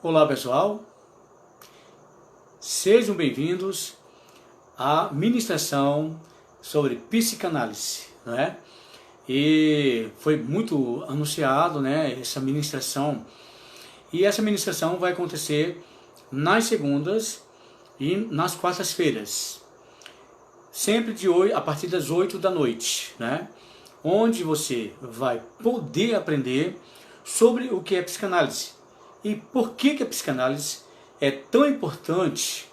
Olá pessoal, sejam bem-vindos à ministração sobre psicanálise, não é? E foi muito anunciado, né, essa ministração, e essa ministração vai acontecer nas segundas e nas quartas-feiras, sempre a partir das 8 da noite, né? Onde você vai poder aprender sobre o que é psicanálise. E por que a psicanálise é tão importante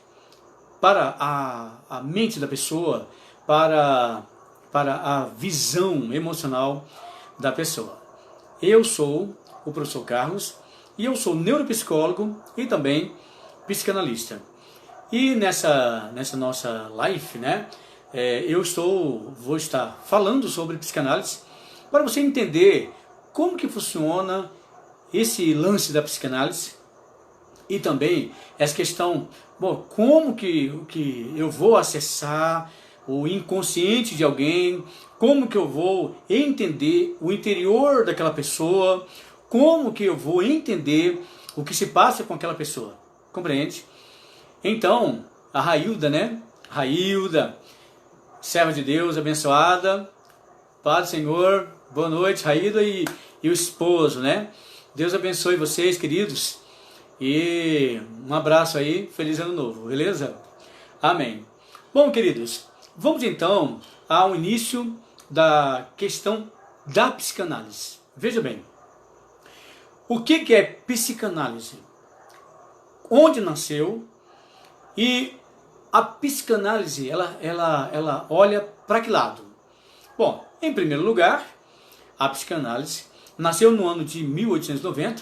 para a mente da pessoa, para a visão emocional da pessoa. Eu sou o professor Carlos e eu sou neuropsicólogo e também psicanalista. E nessa nossa live, né, vou estar falando sobre psicanálise para você entender como que funciona esse lance da psicanálise e também essa questão, bom, como que eu vou acessar o inconsciente de alguém, como que eu vou entender o interior daquela pessoa, como que eu vou entender o que se passa com aquela pessoa, compreende? Então, a Railda, né? Railda, serva de Deus, abençoada, Paz do Senhor, boa noite, Railda e o esposo, né? Deus abençoe vocês, queridos, e um abraço aí, feliz ano novo, beleza? Amém. Bom, queridos, vamos então ao início da questão da psicanálise. Veja bem, o que é psicanálise? Onde nasceu? E a psicanálise, ela olha para que lado? Bom, em primeiro lugar, a psicanálise nasceu no ano de 1890,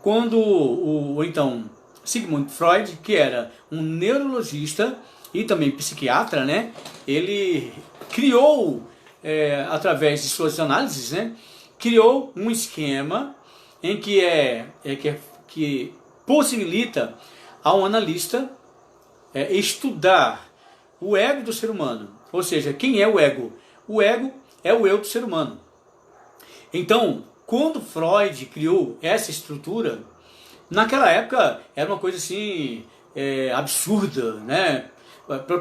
quando o então Sigmund Freud, que era um neurologista e também psiquiatra, né, ele criou, através de suas análises, né, criou um esquema em que possibilita ao analista estudar o ego do ser humano. Ou seja, quem é o ego? O ego é o eu do ser humano. Então, quando Freud criou essa estrutura, naquela época era uma coisa assim, absurda, né?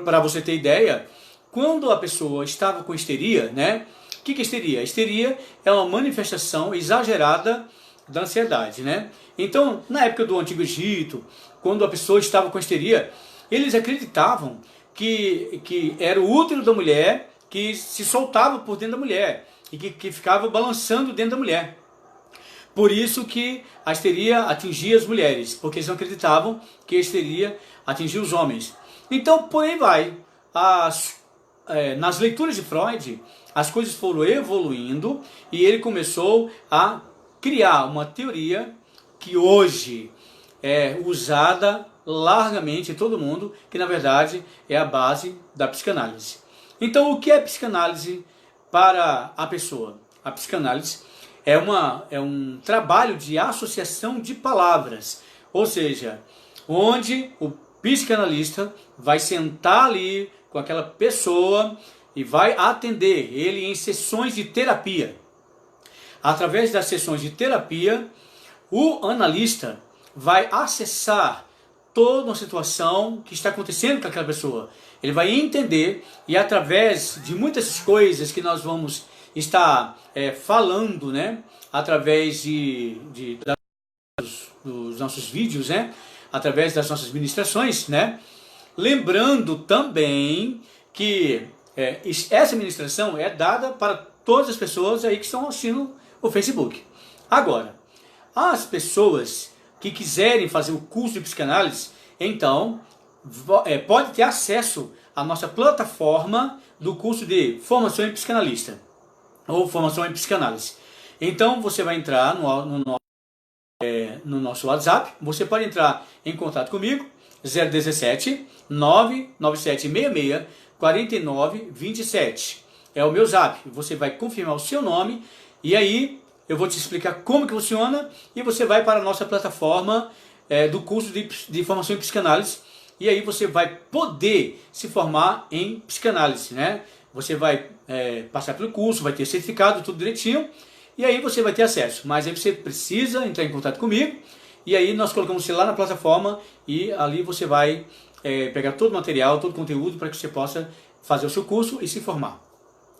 Para você ter ideia, quando a pessoa estava com histeria, né? O que é histeria? Histeria é uma manifestação exagerada da ansiedade, né? Então, na época do Antigo Egito, quando a pessoa estava com histeria, eles acreditavam que era o útero da mulher que se soltava por dentro da mulher e que ficava balançando dentro da mulher. Por isso que a histeria atingia as mulheres, porque eles não acreditavam que a histeria atingia os homens. Então, por aí vai. Nas leituras de Freud, as coisas foram evoluindo e ele começou a criar uma teoria que hoje é usada largamente em todo mundo, que na verdade é a base da psicanálise. Então, o que é psicanálise para a pessoa? A psicanálise é um trabalho de associação de palavras, ou seja, onde o psicanalista vai sentar ali com aquela pessoa e vai atender ele em sessões de terapia. Através das sessões de terapia, o analista vai acessar toda uma situação que está acontecendo com aquela pessoa. Ele vai entender e através de muitas coisas que nós vamos estar falando, né, através dos nossos vídeos, né, através das nossas ministrações, né, lembrando também que essa ministração é dada para todas as pessoas aí que estão assistindo o Facebook. Agora, as pessoas que quiserem fazer o curso de psicanálise, então pode ter acesso à nossa plataforma do curso de formação em psicanalista ou formação em psicanálise. Então você vai entrar no nosso WhatsApp, você pode entrar em contato comigo, 017 99766 4927. É o meu zap. Você vai confirmar o seu nome e aí eu vou te explicar como que funciona e você vai para a nossa plataforma do curso de formação em psicanálise e aí você vai poder se formar em psicanálise, né? Você vai passar pelo curso, vai ter certificado, tudo direitinho, e aí você vai ter acesso. Mas aí você precisa entrar em contato comigo e aí nós colocamos você lá na plataforma e ali você vai pegar todo o material, todo o conteúdo para que você possa fazer o seu curso e se formar.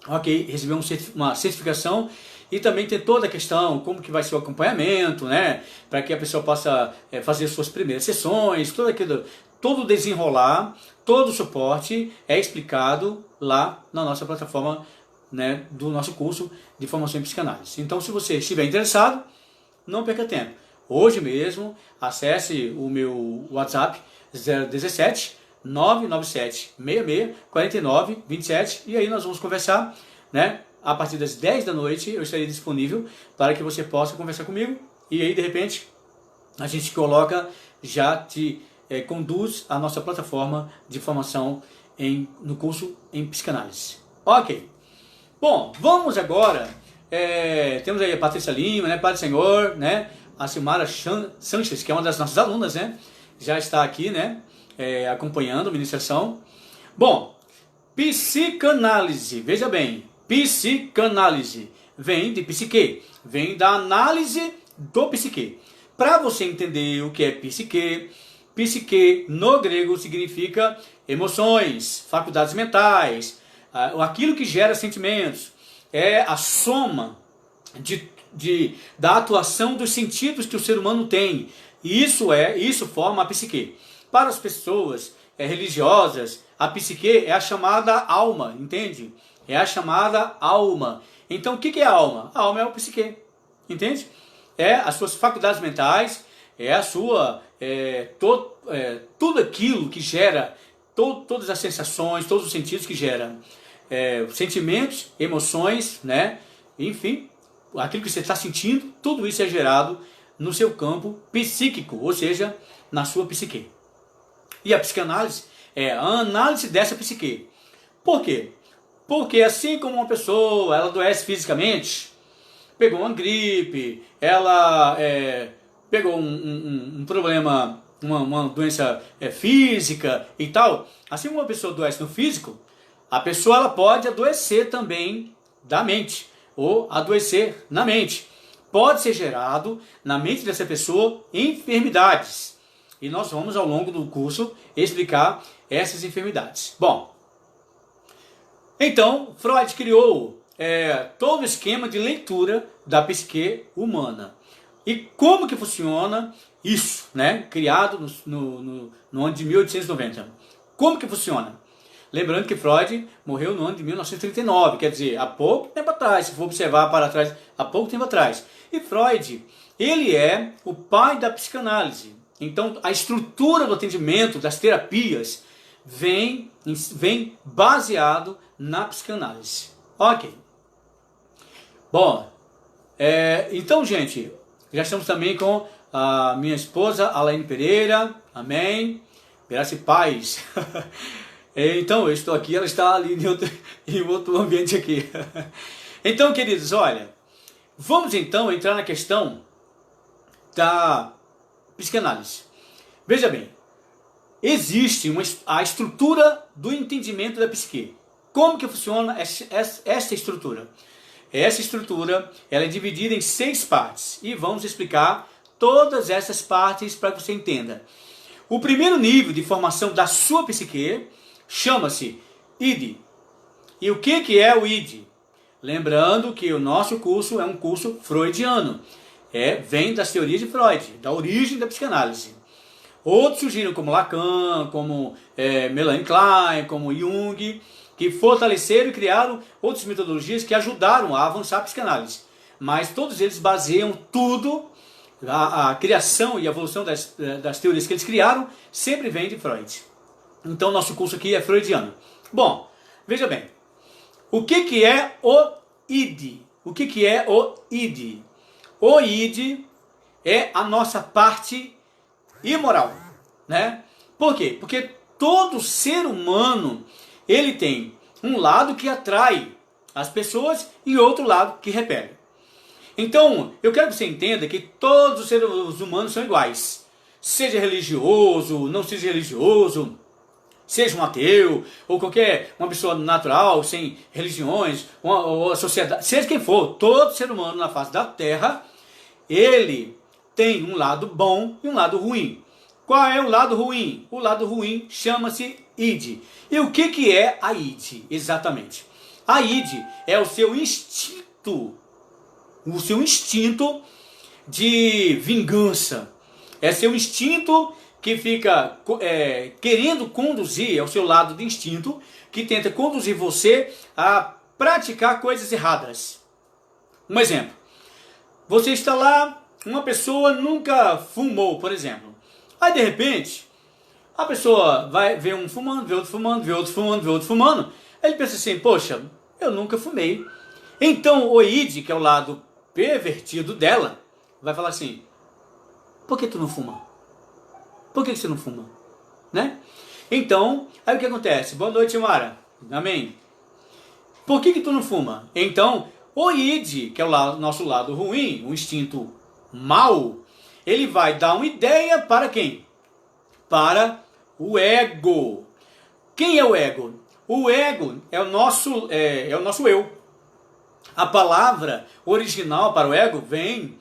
Ok, receber uma certificação e também ter toda a questão, como que vai ser o acompanhamento, né? Para que a pessoa possa fazer suas primeiras sessões, todo o desenrolar, todo o suporte é explicado lá na nossa plataforma, né, do nosso curso de formação em psicanálise. Então, se você estiver interessado, não perca tempo. Hoje mesmo, acesse o meu WhatsApp 017 997 66 49 27 e aí nós vamos conversar, né? A partir das 10 da noite eu estarei disponível para que você possa conversar comigo e aí de repente a gente já te conduz à nossa plataforma de formação no curso em psicanálise. Ok. Bom, vamos agora, temos aí a Patrícia Lima, né, Pai do Senhor, né, a Silmara Sanches, que é uma das nossas alunas, né, já está aqui, né, acompanhando a ministração. Bom, psicanálise, veja bem, psicanálise vem de psique, vem da análise do psique. Para você entender o que é psique, psique no grego significa emoções, faculdades mentais, aquilo que gera sentimentos, é a soma da atuação dos sentidos que o ser humano tem. E isso forma a psique. Para as pessoas religiosas, a psique é a chamada alma, entende? É a chamada alma. Então o que é a alma? A alma é o psique, entende? É as suas faculdades mentais, é a sua, tudo aquilo que gera, todas as sensações, todos os sentidos que geram sentimentos, emoções, né? Enfim, aquilo que você está sentindo, tudo isso é gerado no seu campo psíquico, ou seja, na sua psique. E a psicanálise é a análise dessa psique. Por quê? Porque assim como uma pessoa ela adoece fisicamente, pegou uma gripe, ela pegou um problema, uma doença física e tal, assim como uma pessoa adoece no físico, a pessoa ela pode adoecer também da mente, ou adoecer na mente. Pode ser gerado na mente dessa pessoa enfermidades. E nós vamos ao longo do curso explicar essas enfermidades. Bom, então Freud criou todo o esquema de leitura da psique humana. E como que funciona isso, né? Criado no ano de 1890. Como que funciona? Lembrando que Freud morreu no ano de 1939, quer dizer, há pouco tempo atrás, se for observar para trás, há pouco tempo atrás. E Freud, ele é o pai da psicanálise. Então, a estrutura do atendimento, das terapias, vem baseado na psicanálise. Ok. Bom, então, gente, já estamos também com a minha esposa, Alaine Pereira. Amém. Graça e paz. Então, eu estou aqui, ela está ali em outro ambiente aqui. Então, queridos, olha, vamos então entrar na questão da psicanálise. Veja bem, existe a estrutura do entendimento da psique. Como que funciona essa estrutura? Essa estrutura ela é dividida em 6 partes e vamos explicar todas essas partes para que você entenda. O primeiro nível de formação da sua psique chama-se ID. E o que é o ID? Lembrando que o nosso curso é um curso freudiano. Vem das teorias de Freud, da origem da psicanálise. Outros surgiram como Lacan, como Melanie Klein, como Jung, que fortaleceram e criaram outras metodologias que ajudaram a avançar a psicanálise. Mas todos eles baseiam tudo, a criação e a evolução das teorias que eles criaram, sempre vem de Freud. Então nosso curso aqui é freudiano. Bom, veja bem, o que é o ID? O que é o ID? O ID é a nossa parte imoral, né? Por quê? Porque todo ser humano, ele tem um lado que atrai as pessoas e outro lado que repele. Então, eu quero que você entenda que todos os seres humanos são iguais. Seja religioso, não seja religioso, seja um ateu, ou uma pessoa natural, sem religiões, ou a sociedade, seja quem for, todo ser humano na face da Terra, ele tem um lado bom e um lado ruim. Qual é o lado ruim? O lado ruim chama-se id. E o que é a id exatamente? A id é o seu instinto de vingança. É seu instinto que fica querendo conduzir, é o seu lado de instinto, que tenta conduzir você a praticar coisas erradas. Um exemplo. Você está lá, uma pessoa nunca fumou, por exemplo. Aí de repente, a pessoa vai ver um fumando, vê outro fumando, vê outro fumando, vê outro fumando. Aí ele pensa assim, poxa, eu nunca fumei. Então o id, que é o lado pervertido dela, vai falar assim, por que tu não fuma? Por que você não fuma? Né? Então, aí o que acontece? Boa noite, Mara. Amém. Por que tu não fuma? Então, o id, que é o nosso lado ruim, o instinto mau, ele vai dar uma ideia para quem? Para o ego. Quem é o ego? O ego é o nosso eu. A palavra original para o ego vem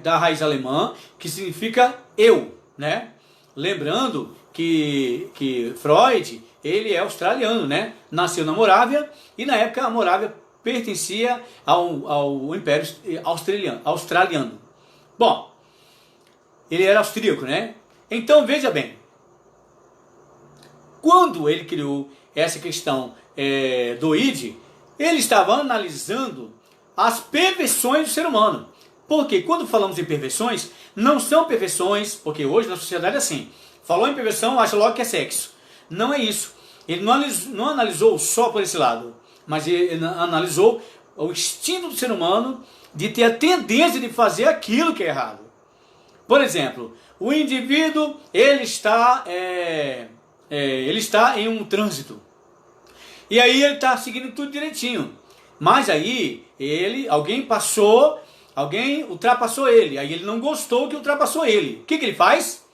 da raiz alemã, que significa eu, né? Lembrando que Freud, ele é australiano, né? Nasceu na Morávia e na época a Morávia pertencia ao Império Australiano. Bom, ele era austríaco, né? Então veja bem, quando ele criou essa questão do id, ele estava analisando as perversões do ser humano. Porque quando falamos em perversões, não são perversões, porque hoje na sociedade é assim, falou em perversão, acha logo que é sexo. Não é isso. Ele não analisou só por esse lado, mas ele analisou o instinto do ser humano de ter a tendência de fazer aquilo que é errado. Por exemplo, o indivíduo ele está em um trânsito. E aí ele está seguindo tudo direitinho. Mas aí alguém ultrapassou ele. Aí ele não gostou que ultrapassou ele. O que ele faz?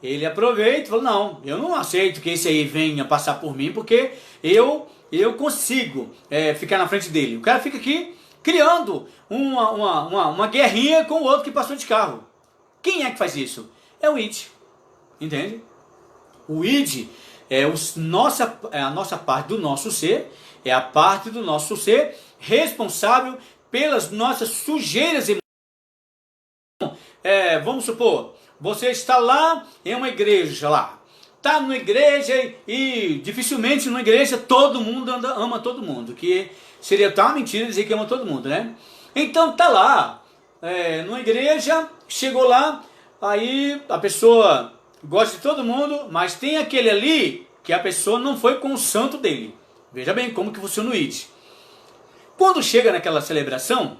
Ele aproveita e fala, não, eu não aceito que esse aí venha passar por mim, porque eu consigo ficar na frente dele. O cara fica aqui criando uma guerrinha com o outro que passou de carro. Quem é que faz isso? É o id. Entende? O id é a nossa parte do nosso ser, é a parte do nosso ser responsável pelas nossas sujeiras emocionais. Vamos supor, você está lá em uma igreja lá. Está numa igreja e dificilmente numa igreja todo mundo ama todo mundo. Que seria tão mentira dizer que ama todo mundo, né? Então está lá, numa igreja, chegou lá, aí a pessoa gosta de todo mundo, mas tem aquele ali que a pessoa não foi com o santo dele. Veja bem como que funciona o id. Quando chega naquela celebração,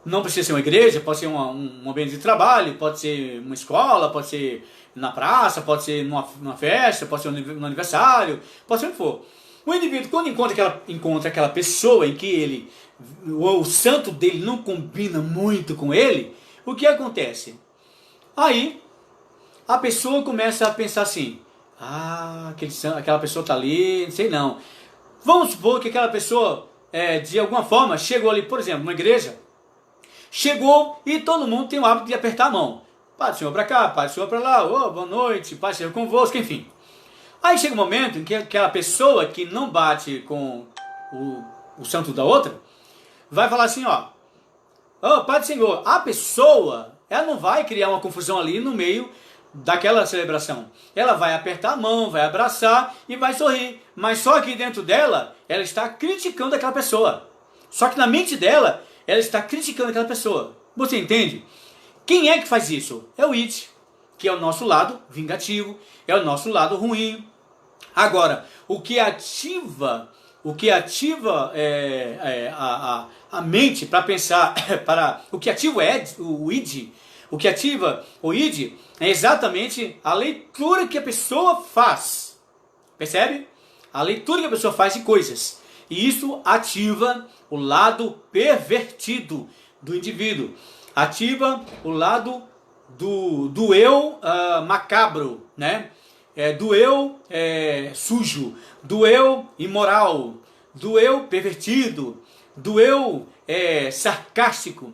não precisa ser uma igreja, pode ser um ambiente de trabalho, pode ser uma escola, pode ser na praça, pode ser numa festa, pode ser no aniversário, pode ser o que for. O indivíduo, quando encontra aquela pessoa em que o santo dele não combina muito com ele, o que acontece? Aí, a pessoa começa a pensar assim, aquela pessoa está ali, não sei não. Vamos supor que aquela pessoa, de alguma forma, chegou ali, por exemplo, numa igreja, chegou e todo mundo tem o hábito de apertar a mão. Pai do Senhor para cá, Pai do Senhor para lá, boa noite, Pai do Senhor convosco, enfim. Aí chega um momento em que aquela pessoa que não bate com o santo da outra, vai falar assim, Pai do Senhor, a pessoa, ela não vai criar uma confusão ali no meio daquela celebração. Ela vai apertar a mão, vai abraçar e vai sorrir. Mas só que dentro dela, ela está criticando aquela pessoa. Só que na mente dela, ela está criticando aquela pessoa. Você entende? Quem é que faz isso? É o id, que é o nosso lado vingativo, é o nosso lado ruim. Agora, o que ativa a mente para pensar, o que ativa o id, o que ativa o id é exatamente a leitura que a pessoa faz. Percebe? A leitura que a pessoa faz de coisas. E isso ativa o lado pervertido do indivíduo. Ativa o lado do eu macabro, né? Do eu sujo, do eu imoral, do eu pervertido, do eu sarcástico.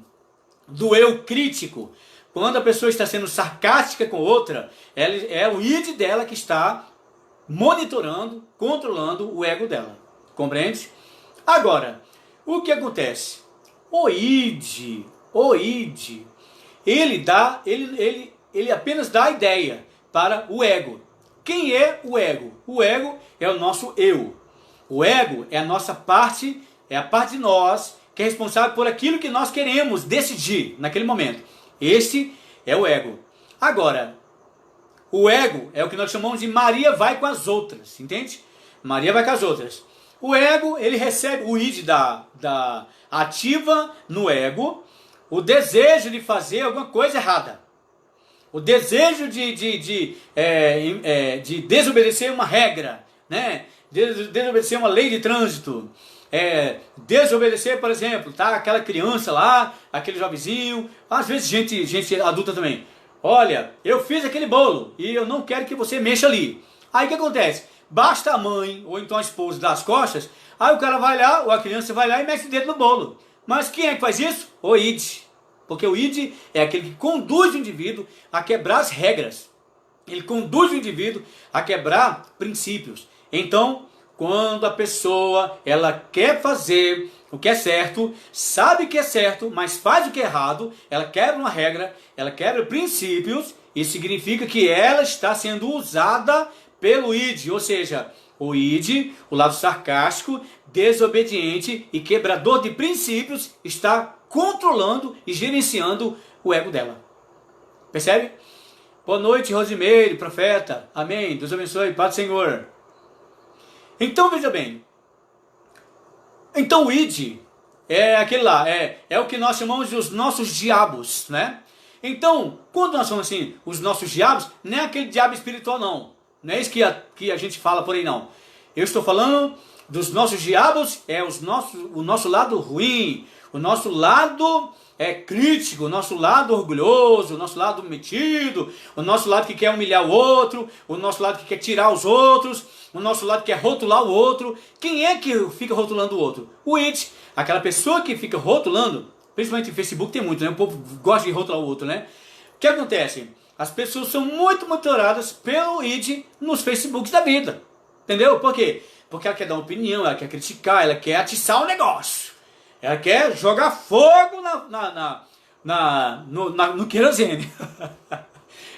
do eu crítico. Quando a pessoa está sendo sarcástica com outra, é o id dela que está monitorando, controlando o ego dela. Compreende? Agora, o que acontece? O id, ele apenas dá a ideia para o ego. Quem é o ego? O ego é o nosso eu. O ego é a nossa parte, é a parte de nós que é responsável por aquilo que nós queremos decidir naquele momento. Este é o ego. Agora, o ego é o que nós chamamos de Maria vai com as outras, entende? Maria vai com as outras. O ego, ele recebe o id da ativa no ego o desejo de fazer alguma coisa errada. O desejo de desobedecer uma regra, né? Desobedecer uma lei de trânsito. Desobedecer, por exemplo, tá? Aquela criança lá, aquele jovenzinho, às vezes gente adulta também. Olha, eu fiz aquele bolo e eu não quero que você mexa ali. Aí o que acontece? Basta a mãe ou então a esposa dar as costas, aí o cara vai lá, ou a criança vai lá e mexe o dedo no bolo. Mas quem é que faz isso? O id. Porque o id é aquele que conduz o indivíduo a quebrar as regras. Ele conduz o indivíduo a quebrar princípios. Então, quando a pessoa ela quer fazer o que é certo, sabe que é certo, mas faz o que é errado, ela quebra uma regra, ela quebra princípios, isso significa que ela está sendo usada pelo id, ou seja, o id, o lado sarcástico, desobediente e quebrador de princípios, está controlando e gerenciando o ego dela. Percebe? Boa noite, Rosimeire, profeta. Amém. Deus abençoe. Paz do Senhor. Então, veja bem. Então, o id é aquele lá, é o que nós chamamos de os nossos diabos, né? Então, quando nós falamos assim, os nossos diabos, não é aquele diabo espiritual, não. Não é isso que a gente fala por aí, não. Eu estou falando dos nossos diabos, o nosso lado ruim, o nosso lado crítico, o nosso lado orgulhoso, o nosso lado metido, o nosso lado que quer humilhar o outro, o nosso lado que quer tirar os outros, o nosso lado que quer rotular o outro. Quem é que fica rotulando o outro? O id, aquela pessoa que fica rotulando, principalmente no Facebook tem muito, né? O povo gosta de rotular o outro, né? O que acontece? As pessoas são muito monitoradas pelo id nos Facebooks da vida. Entendeu? Por quê? Porque ela quer dar uma opinião, ela quer criticar, ela quer atiçar o negócio. Ela quer jogar fogo no querosene.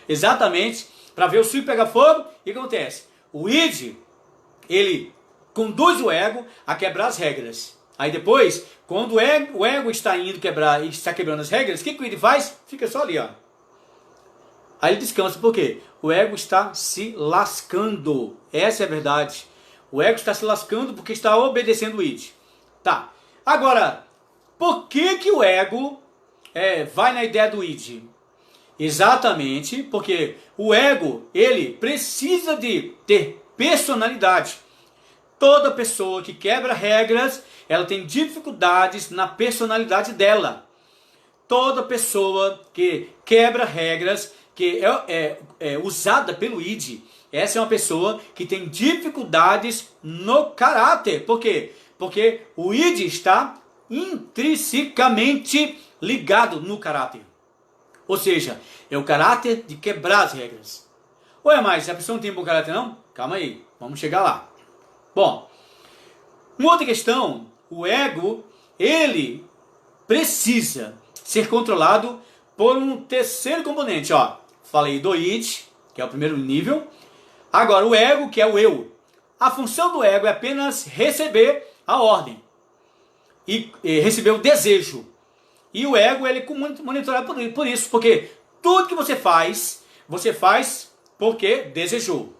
Exatamente. Para ver o circo pegar fogo, e o que acontece? O id, ele conduz o ego a quebrar as regras. Aí depois, quando o ego está indo quebrar e está quebrando as regras, o que o id faz? Fica só ali, ó. Aí ele descansa, por quê? O ego está se lascando. Essa é a verdade. O ego está se lascando porque está obedecendo o id. Tá. Agora, por que o ego vai na ideia do id? Exatamente porque o ego, ele precisa de ter personalidade. Toda pessoa que quebra regras, ela tem dificuldades na personalidade dela. Toda pessoa que quebra regras, que é usada pelo id, essa é uma pessoa que tem dificuldades no caráter. Por quê? Porque o id está intrinsecamente ligado no caráter. Ou seja, é o caráter de quebrar as regras. Ué, mas a pessoa não tem bom caráter não? Calma aí, vamos chegar lá. Bom, uma outra questão, o ego, ele precisa ser controlado por um terceiro componente. Ó, falei do id, que é o primeiro nível. Agora o ego, que é o eu. A função do ego é apenas receber a ordem e receber o desejo. E o ego, ele é monitorado por isso, porque tudo que você faz porque desejou.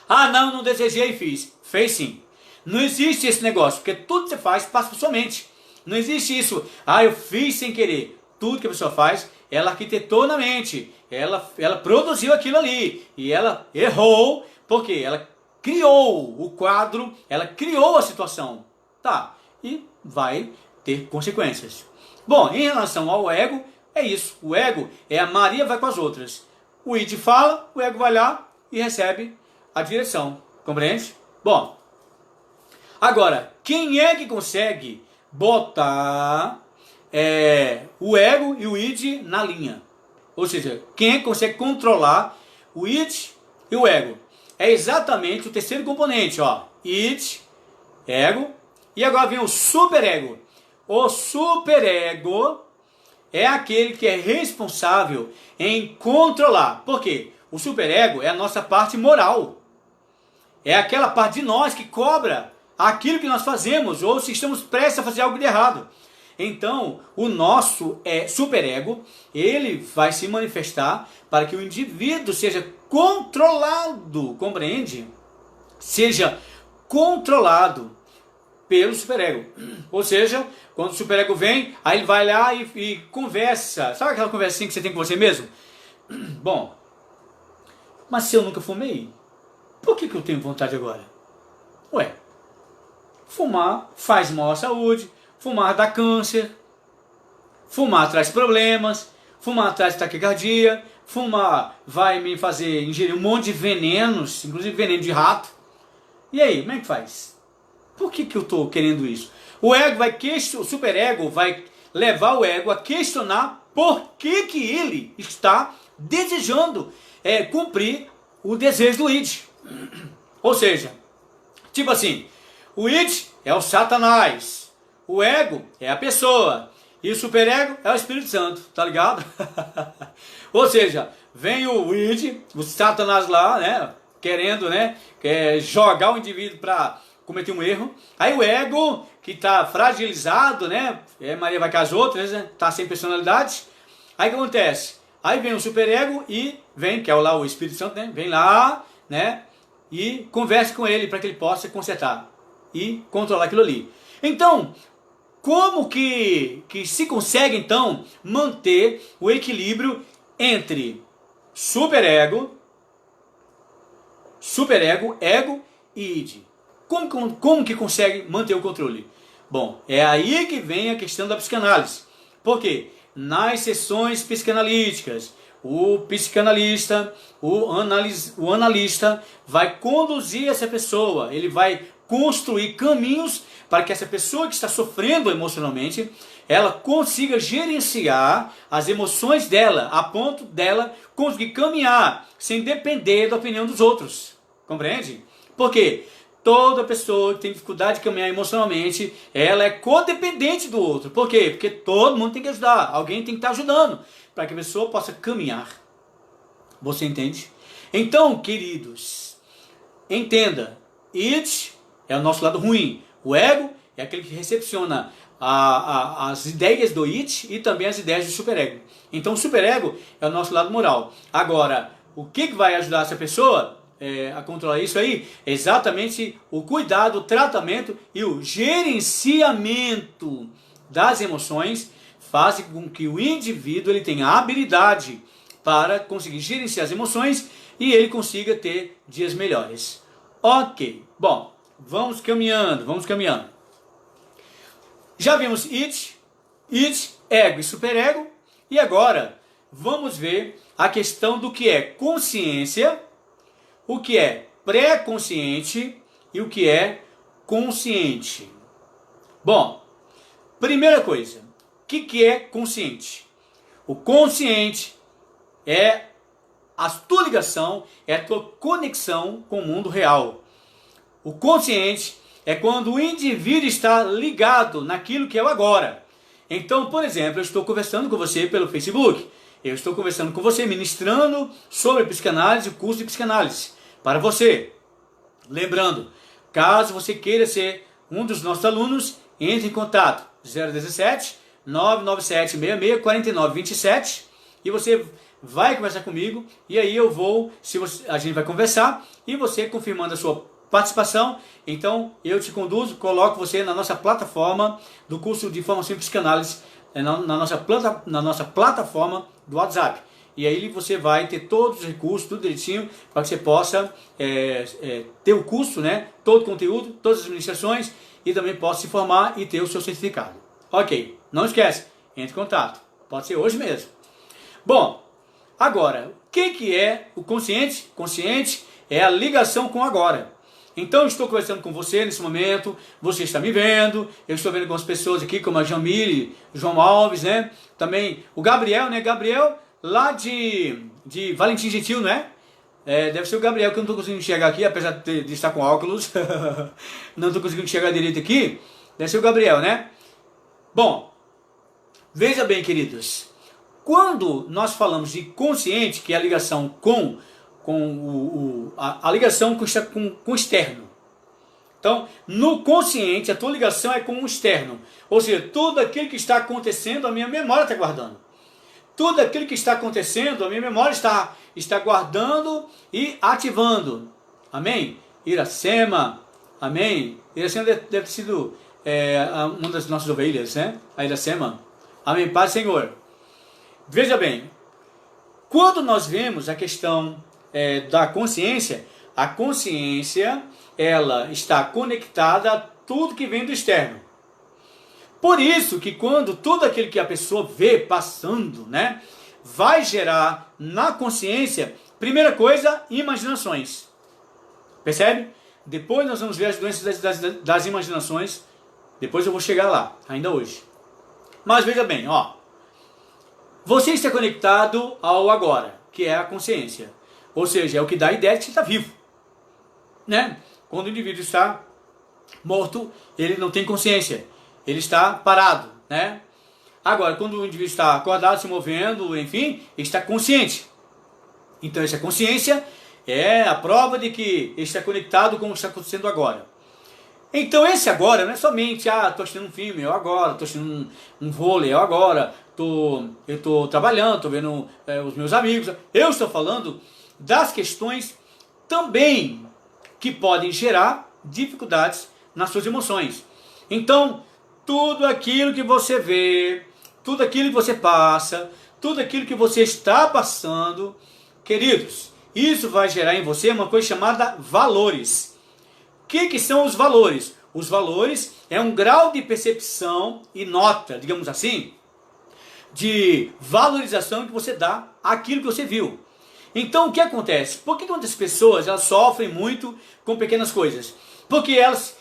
Ah, não desejei e fiz. Fez sim. Não existe esse negócio, porque tudo que você faz passa por sua mente. Não existe isso. Ah, eu fiz sem querer. Tudo que a pessoa faz, ela arquitetou na mente. Ela produziu aquilo ali. E ela errou, porque ela criou o quadro, ela criou a situação. Tá, e vai ter consequências. Bom, em relação ao ego, é isso. O ego é a Maria vai com as outras. O id fala, o ego vai lá e recebe a direção. Compreende? Bom, agora, quem é que consegue botar o ego e o id na linha. Ou seja, quem consegue controlar o id e o ego. É exatamente o terceiro componente, ó. Id, ego, e agora vem o superego. O superego é aquele que é responsável em controlar. Por quê? O superego é a nossa parte moral. É aquela parte de nós que cobra aquilo que nós fazemos, ou se estamos prestes a fazer algo de errado. Então, o nosso superego, ele vai se manifestar para que o indivíduo seja controlado, compreende? Seja controlado pelo superego. Ou seja, quando o superego vem, aí ele vai lá e conversa. Sabe aquela conversinha que você tem com você mesmo? Bom, mas se eu nunca fumei, por que eu tenho vontade agora? Ué, fumar faz mal à saúde, fumar dá câncer, fumar traz problemas, fumar traz taquicardia, fumar vai me fazer ingerir um monte de venenos, inclusive veneno de rato. E aí, como é que faz? Por que eu estou querendo isso? O superego vai levar o ego a questionar por que ele está desejando cumprir o desejo do id. Ou seja, tipo assim, o id é o Satanás, o ego é a pessoa e o superego é o Espírito Santo, tá ligado? Ou seja, vem o id, o Satanás lá, né, querendo, né, jogar o indivíduo para cometer um erro. Aí o ego, que está fragilizado, né, Maria vai com as outras, né, tá sem personalidade. Aí o que acontece? Aí vem o superego e vem, que é lá o Espírito Santo, né, vem lá, né, e conversa com ele para que ele possa consertar e controlar aquilo ali. Então, como que se consegue então manter o equilíbrio entre superego, ego e id? Como que consegue manter o controle? Bom, é aí que vem a questão da psicanálise. Por quê? Nas sessões psicanalíticas, o psicanalista, o analista vai conduzir essa pessoa, ele vai construir caminhos para que essa pessoa que está sofrendo emocionalmente, ela consiga gerenciar as emoções dela, a ponto dela conseguir caminhar sem depender da opinião dos outros. Compreende? Por quê? Toda pessoa que tem dificuldade de caminhar emocionalmente, ela é codependente do outro. Por quê? Porque todo mundo tem que ajudar, alguém tem que estar ajudando, para que a pessoa possa caminhar. Você entende? Então, queridos, entenda, id é o nosso lado ruim, o ego é aquele que recepciona as ideias do id e também as ideias do superego. Então o superego é o nosso lado moral. Agora, o que vai ajudar essa pessoa a controlar isso aí? É exatamente o cuidado, o tratamento e o gerenciamento das emoções faz com que o indivíduo ele tenha habilidade para conseguir gerenciar as emoções e ele consiga ter dias melhores. Ok, bom, vamos caminhando. Já vimos id, ego e superego, e agora vamos ver a questão do que é consciência, o que é pré-consciente e o que é consciente. Bom, primeira coisa, o que é consciente? O consciente é a tua ligação, é a tua conexão com o mundo real. O consciente é quando o indivíduo está ligado naquilo que é o agora. Então, por exemplo, eu estou conversando com você pelo Facebook. Eu estou conversando com você, ministrando sobre psicanálise, o curso de psicanálise, para você. Lembrando, caso você queira ser um dos nossos alunos, entre em contato 017 997 66 49 27 e você vai conversar comigo e aí eu vou, a gente vai conversar e você confirmando a sua participação, então eu te conduzo, coloco você na nossa plataforma do curso de formação em psicanálise, na nossa plataforma do WhatsApp. E aí você vai ter todos os recursos, tudo direitinho, para que você possa ter o curso, né, todo o conteúdo, todas as ministrações, e também possa se formar e ter o seu certificado. Ok, não esquece, entre em contato, pode ser hoje mesmo. Bom, agora, o que é o consciente? Consciente é a ligação com o agora. Então eu estou conversando com você nesse momento, você está me vendo, eu estou vendo algumas pessoas aqui, como a Jamile, João Alves, né? Também o Gabriel, né? Gabriel lá de Valentim Gentil, não é? Deve ser o Gabriel, que eu não estou conseguindo enxergar aqui, apesar de estar com óculos. Não estou conseguindo enxergar direito aqui. Deve ser o Gabriel, né? Bom, veja bem, queridos. Quando nós falamos de consciente, que é a ligação com a ligação com o externo. Então, no consciente, a tua ligação é com o externo. Ou seja, tudo aquilo que está acontecendo, a minha memória está guardando. Tudo aquilo que está acontecendo, a minha memória está guardando e ativando. Amém? Iracema, amém? Iracema deve ter sido uma das nossas ovelhas, né? A Iracema. Amém? Paz, Senhor. Veja bem, quando nós vemos a questão da consciência, a consciência, ela está conectada a tudo que vem do externo. Por isso que quando tudo aquilo que a pessoa vê passando, né, vai gerar na consciência, primeira coisa, imaginações. Percebe? Depois nós vamos ver as doenças das imaginações. Depois eu vou chegar lá, ainda hoje. Mas veja bem, ó. Você está conectado ao agora, que é a consciência. Ou seja, é o que dá a ideia de que você está vivo. Né? Quando o indivíduo está morto, ele não tem consciência. Ele está parado. Né? Agora, quando o indivíduo está acordado, se movendo, enfim, ele está consciente. Então, essa consciência é a prova de que ele está conectado com o que está acontecendo agora. Então, esse agora não é somente, estou assistindo um filme, eu agora, estou assistindo um vôlei, eu agora, eu estou trabalhando, estou vendo os meus amigos. Eu estou falando das questões também que podem gerar dificuldades nas suas emoções. Então, tudo aquilo que você vê, tudo aquilo que você passa, tudo aquilo que você está passando, queridos, isso vai gerar em você uma coisa chamada valores. O que são os valores? Os valores é um grau de percepção e nota, digamos assim, de valorização que você dá àquilo que você viu. Então o que acontece? Por que muitas pessoas elas sofrem muito com pequenas coisas? Porque elas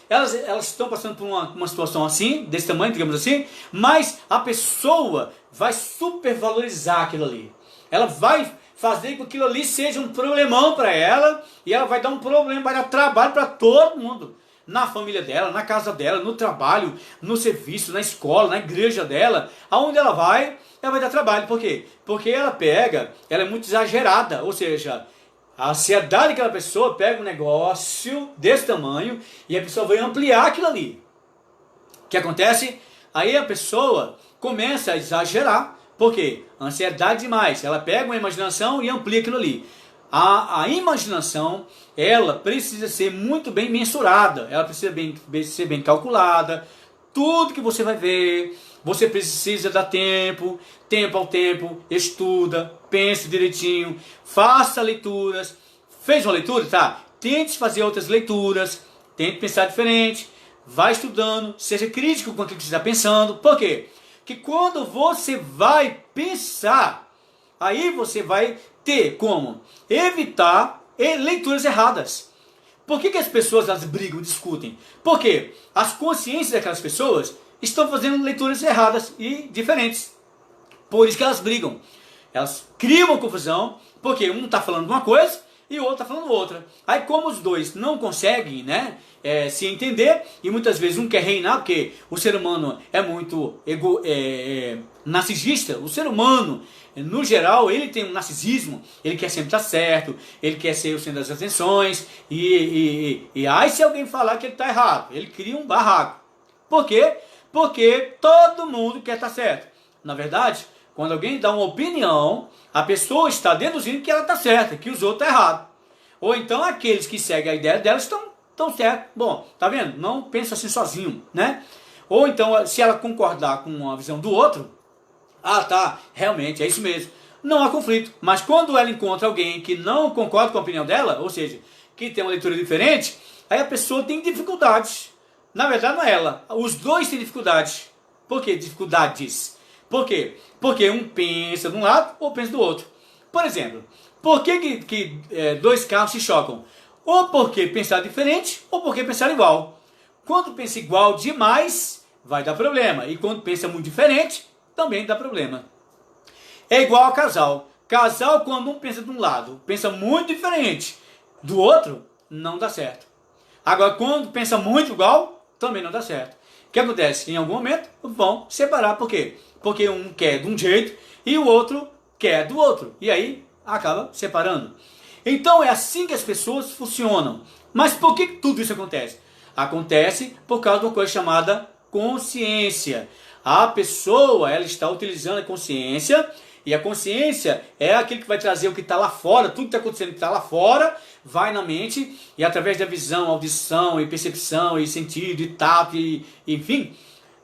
estão passando por uma situação assim, desse tamanho, digamos assim, mas a pessoa vai supervalorizar aquilo ali. Ela vai fazer com que aquilo ali seja um problemão para ela, e ela vai dar um problema, vai dar trabalho para todo mundo. Na família dela, na casa dela, no trabalho, no serviço, na escola, na igreja dela, aonde ela vai dar trabalho. Por quê? Porque ela é muito exagerada, ou seja, a ansiedade daquela pessoa pega um negócio desse tamanho e a pessoa vai ampliar aquilo ali. O que acontece? Aí a pessoa começa a exagerar. Por quê? Ansiedade demais. Ela pega uma imaginação e amplia aquilo ali. A imaginação, ela precisa ser muito bem mensurada. Ela precisa ser bem calculada. Tudo que você vai ver, você precisa dar tempo ao tempo, estuda, pense direitinho, faça leituras. Fez uma leitura? Tá. Tente fazer outras leituras, tente pensar diferente, vai estudando, seja crítico com aquilo que você está pensando. Por quê? Que quando você vai pensar, aí você vai ter como evitar leituras erradas. Por que as pessoas elas brigam, discutem? Porque as consciências daquelas pessoas estão fazendo leituras erradas e diferentes. Por isso que elas brigam. Elas criam uma confusão, porque um está falando uma coisa e o outro está falando outra. Aí como os dois não conseguem, né, se entender, e muitas vezes um quer reinar, porque o ser humano é muito narcisista. O ser humano, no geral, ele tem um narcisismo, ele quer sempre estar certo, ele quer ser o centro das atenções, e aí se alguém falar que ele está errado, ele cria um barraco. Por quê? Porque todo mundo quer estar certo. Na verdade, quando alguém dá uma opinião, a pessoa está deduzindo que ela está certa, que os outros estão errados. Ou então aqueles que seguem a ideia dela estão certos. Bom, tá vendo? Não pensa assim sozinho, né? Ou então, se ela concordar com a visão do outro, tá, realmente, é isso mesmo. Não há conflito. Mas quando ela encontra alguém que não concorda com a opinião dela, ou seja, que tem uma leitura diferente, aí a pessoa tem dificuldades. Na verdade, não é ela. Os dois têm dificuldades. Por que dificuldades? Por quê? Porque um pensa de um lado ou pensa do outro. Por exemplo, por que dois carros se chocam? Ou porque pensar diferente, ou porque pensar igual. Quando pensa igual demais, vai dar problema. E quando pensa muito diferente, também dá problema. É igual a casal. Casal, quando um pensa de um lado, pensa muito diferente do outro, não dá certo. Agora, quando pensa muito igual, também não dá certo. O que acontece? Em algum momento, vão separar. Por quê? Porque um quer de um jeito e o outro quer do outro. E aí, acaba separando. Então, é assim que as pessoas funcionam. Mas por que tudo isso acontece? Acontece por causa de uma coisa chamada consciência. A pessoa, ela está utilizando a consciência, e a consciência é aquilo que vai trazer o que está lá fora, tudo que está acontecendo que está lá fora, vai na mente, e através da visão, audição, e percepção, e sentido, e tato, enfim,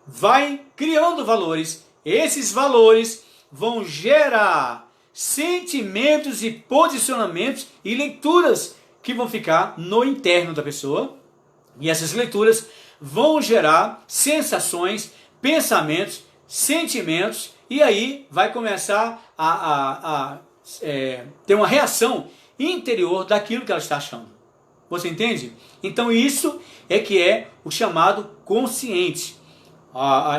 vai criando valores. Esses valores vão gerar sentimentos e posicionamentos e leituras que vão ficar no interno da pessoa. E essas leituras vão gerar sensações, pensamentos, sentimentos, e aí vai começar a ter uma reação interior daquilo que ela está achando. Você entende? Então isso é que é o chamado consciente.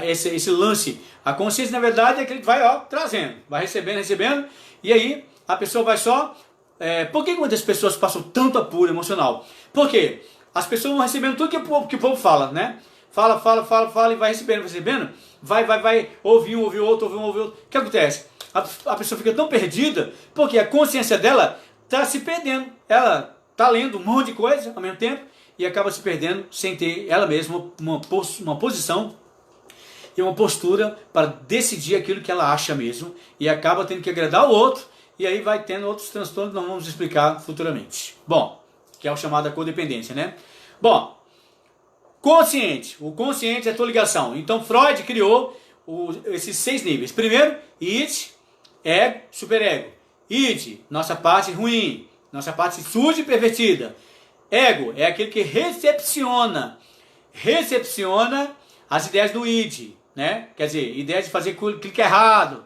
Esse lance. A consciência, na verdade, é que ele vai trazendo, vai recebendo, e aí a pessoa vai só... por que muitas pessoas passam tanto apuro emocional? Por quê? As pessoas vão recebendo tudo que o povo fala, né? Fala e vai recebendo. Vai, ouve um, ouve outro. O que acontece? A pessoa fica tão perdida, porque a consciência dela está se perdendo. Ela está lendo um monte de coisa ao mesmo tempo, e acaba se perdendo sem ter ela mesma uma posição e uma postura para decidir aquilo que ela acha mesmo, e acaba tendo que agradar o outro, e aí vai tendo outros transtornos que nós vamos explicar futuramente. Bom, que é o chamado codependência, né? Bom, consciente. O consciente é a tua ligação. Então Freud criou esses 6 níveis. Primeiro, id, ego, superego. Id, nossa parte ruim, nossa parte suja e pervertida. Ego é aquele que recepciona as ideias do id, né? Quer dizer, ideias de fazer aquilo que é errado.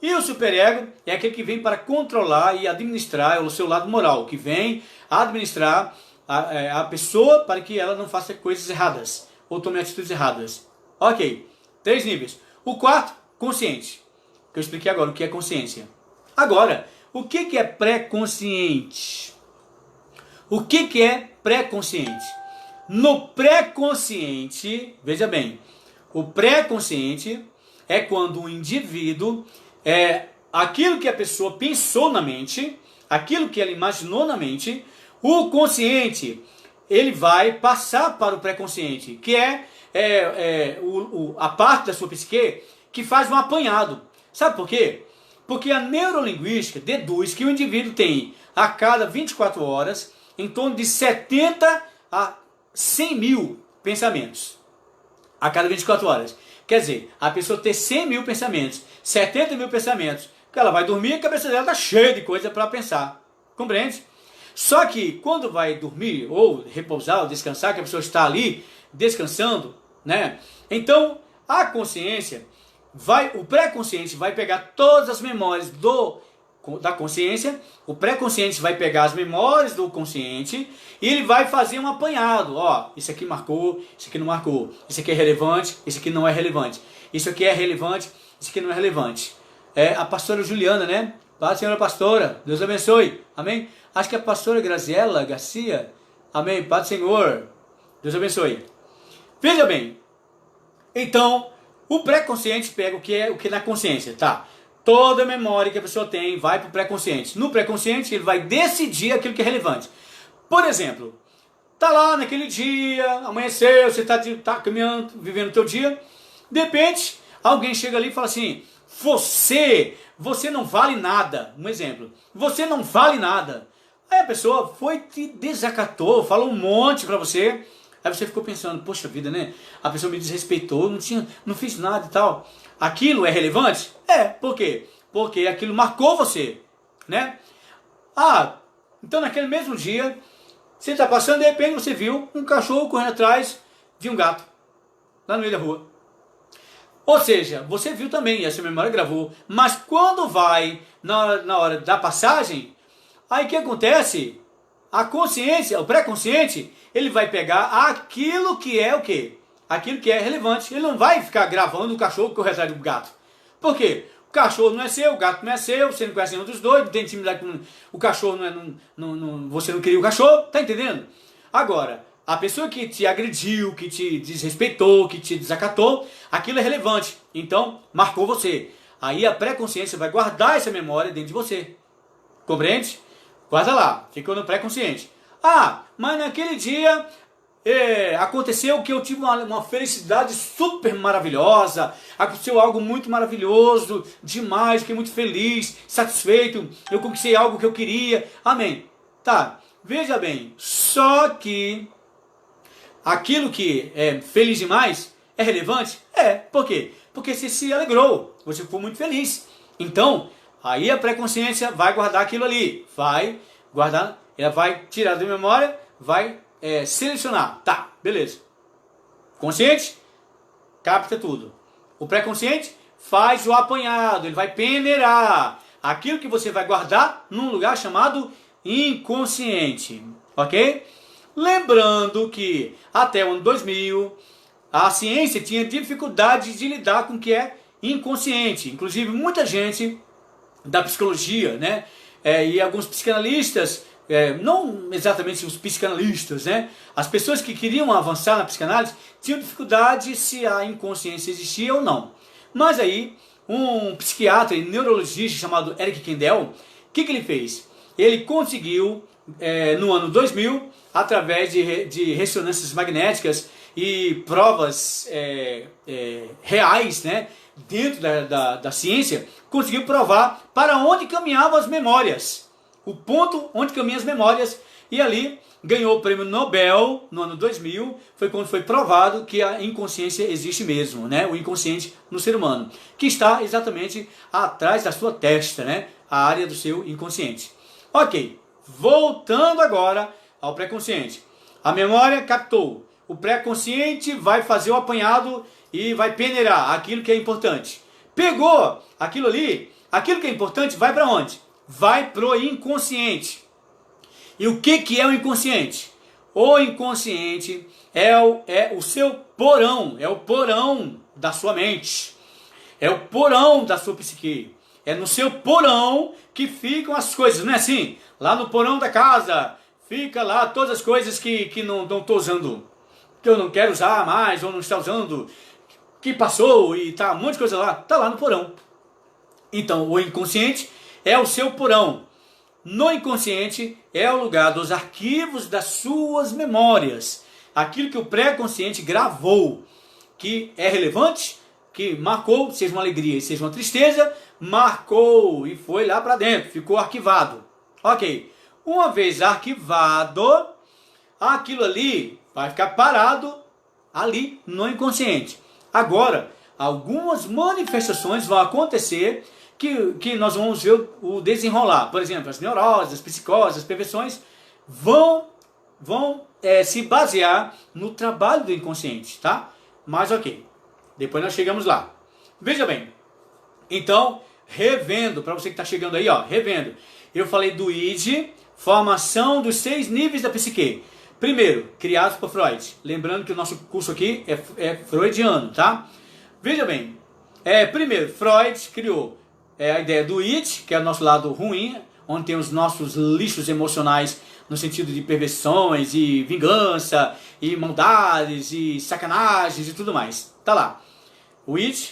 E o superego é aquele que vem para controlar e administrar o seu lado moral, que vem administrar a pessoa para que ela não faça coisas erradas ou tome atitudes erradas. Ok, 3 níveis. O quarto, consciente, que eu expliquei agora o que é consciência. Agora, o que é pré-consciente? O que é pré-consciente? No pré-consciente, veja bem, o pré-consciente é quando o indivíduo, aquilo que a pessoa pensou na mente, aquilo que ela imaginou na mente, o consciente, ele vai passar para o pré-consciente, que a parte da sua psique que faz um apanhado. Sabe por quê? Porque a neurolinguística deduz que o indivíduo tem, a cada 24 horas, em torno de 70 a 100 mil pensamentos. A cada 24 horas. Quer dizer, a pessoa tem 100 mil pensamentos, 70 mil pensamentos, que ela vai dormir e a cabeça dela está cheia de coisa para pensar. Compreende? Só que quando vai dormir, ou repousar, ou descansar, que a pessoa está ali descansando, né? Então, a consciência, o pré-consciente vai pegar todas as memórias da consciência, o pré-consciente vai pegar as memórias do consciente, e ele vai fazer um apanhado. Ó, isso aqui marcou, isso aqui não marcou, isso aqui é relevante, isso aqui não é relevante, isso aqui é relevante, isso aqui não é relevante. É a pastora Juliana, né? Paz, senhora pastora, Deus abençoe, amém? Acho que é a pastora Graziela Garcia, amém? Paz do Senhor, Deus abençoe. Veja bem, então, o pré-consciente pega o que é na consciência, tá? Toda a memória que a pessoa tem vai para o pré-consciente. No pré-consciente, ele vai decidir aquilo que é relevante. Por exemplo, tá lá naquele dia, amanheceu, você tá caminhando, vivendo o teu dia, de repente, alguém chega ali e fala assim, você não vale nada. Um exemplo, você não vale nada. Aí a pessoa te desacatou, falou um monte para você. Aí você ficou pensando, poxa vida, né? A pessoa me desrespeitou, não fiz nada e tal. Aquilo é relevante? Por quê? Porque aquilo marcou você, né? Então naquele mesmo dia, você está passando, de repente você viu um cachorro correndo atrás de um gato, lá no meio da rua. Ou seja, você viu também, essa memória gravou, mas quando vai na hora da passagem, aí o que acontece? a consciência, o pré-consciente, ele vai pegar aquilo que é o quê? Aquilo que é relevante. Ele não vai ficar gravando o cachorro correr atrás do gato. Por quê? O cachorro não é seu, o gato não é seu, você não conhece nenhum dos dois, não tem intimidade com o cachorro, você não queria o cachorro, tá entendendo? Agora, a pessoa que te agrediu, que te desrespeitou, que te desacatou, aquilo é relevante. Então, marcou você. Aí a pré-consciência vai guardar essa memória dentro de você. Compreende? Guarda lá, ficou no pré-consciente. Ah, mas naquele dia aconteceu que eu tive uma felicidade super maravilhosa, aconteceu algo muito maravilhoso, demais, fiquei muito feliz, satisfeito, eu conquistei algo que eu queria, amém. Tá, veja bem, só que aquilo que é feliz demais é relevante? Por quê? Porque você se alegrou, você ficou muito feliz. Então, aí a pré-consciência vai guardar aquilo ali, vai guardar, ela vai tirar da memória, vai selecionar. Tá, beleza. Consciente, capta tudo. O pré-consciente faz o apanhado, ele vai peneirar aquilo que você vai guardar num lugar chamado inconsciente, ok? Lembrando que até o ano 2000, a ciência tinha dificuldade de lidar com o que é inconsciente. Inclusive, muita gente da psicologia, né, e alguns psicanalistas, não exatamente os psicanalistas, né, as pessoas que queriam avançar na psicanálise tinham dificuldade se a inconsciência existia ou não. Mas aí, um psiquiatra e neurologista chamado Eric Kandel, o que ele fez? Ele conseguiu, no ano 2000, através de ressonâncias magnéticas e provas reais, né, dentro da ciência, conseguiu provar para onde caminhavam as memórias, o ponto onde caminham as memórias, e ali ganhou o prêmio Nobel no ano 2000, foi quando foi provado que a inconsciência existe mesmo, né, o inconsciente no ser humano, que está exatamente atrás da sua testa, né, a área do seu inconsciente. Ok, voltando agora ao pré-consciente. A memória captou, o pré-consciente vai fazer o apanhado e vai peneirar aquilo que é importante. Pegou aquilo ali, aquilo que é importante vai para onde? Vai para o inconsciente. E o que é o inconsciente? O inconsciente é o seu porão, é o porão da sua mente, é o porão da sua psique. É no seu porão que ficam as coisas, não é assim? Lá no porão da casa, fica lá todas as coisas que não estou usando, que eu não quero usar mais, ou não está usando, que passou e tá um monte de coisa lá, tá lá no porão. Então, o inconsciente é o seu porão. No inconsciente é o lugar dos arquivos das suas memórias. Aquilo que o pré-consciente gravou, que é relevante, que marcou, seja uma alegria e seja uma tristeza, marcou e foi lá para dentro, ficou arquivado. Ok, uma vez arquivado, aquilo ali vai ficar parado ali no inconsciente. Agora, algumas manifestações vão acontecer que nós vamos ver o desenrolar. Por exemplo, as neuroses, as psicoses, as perversões vão se basear no trabalho do inconsciente, tá? Mas ok, depois nós chegamos lá. Veja bem, então, revendo, para você que está chegando aí, ó, revendo. Eu falei do id, formação dos 6 níveis da psique. Primeiro, criados por Freud. Lembrando que o nosso curso aqui é freudiano, tá? Veja bem, primeiro, Freud criou a ideia do id, que é o nosso lado ruim, onde tem os nossos lixos emocionais, no sentido de perversões e vingança, e maldades, e sacanagens e tudo mais. Tá lá. O id,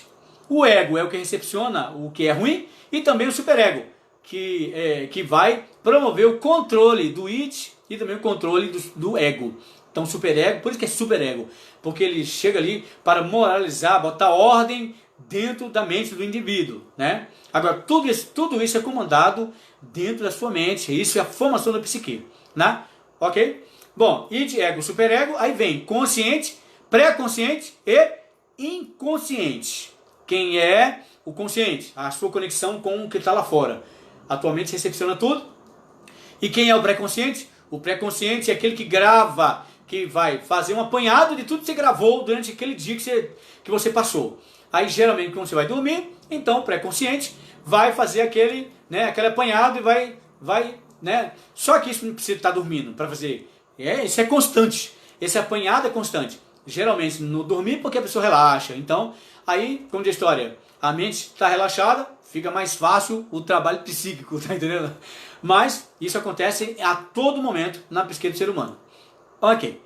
o ego é o que recepciona o que é ruim, e também o superego, que vai promover o controle do id e também o controle do ego. Então, superego, por isso que é superego, porque ele chega ali para moralizar, botar ordem dentro da mente do indivíduo, né? Agora, tudo isso é comandado dentro da sua mente, isso é a formação da psique, né? Ok? Bom, id, ego, superego, aí vem consciente, pré-consciente e inconsciente. Quem é o consciente? A sua conexão com o que está lá fora. Atualmente recepciona tudo. E quem é o pré-consciente? O pré-consciente é aquele que grava, que vai fazer um apanhado de tudo que você gravou durante aquele dia que você passou. Aí geralmente quando você vai dormir, então o pré-consciente vai fazer aquele apanhado e vai né? Só que isso não precisa estar dormindo para fazer. Isso é constante. Esse apanhado é constante. Geralmente no dormir porque a pessoa relaxa. Então, aí, como diz a história, a mente está relaxada, fica mais fácil o trabalho psíquico, tá entendendo? Mas isso acontece a todo momento na psique do ser humano. Ok.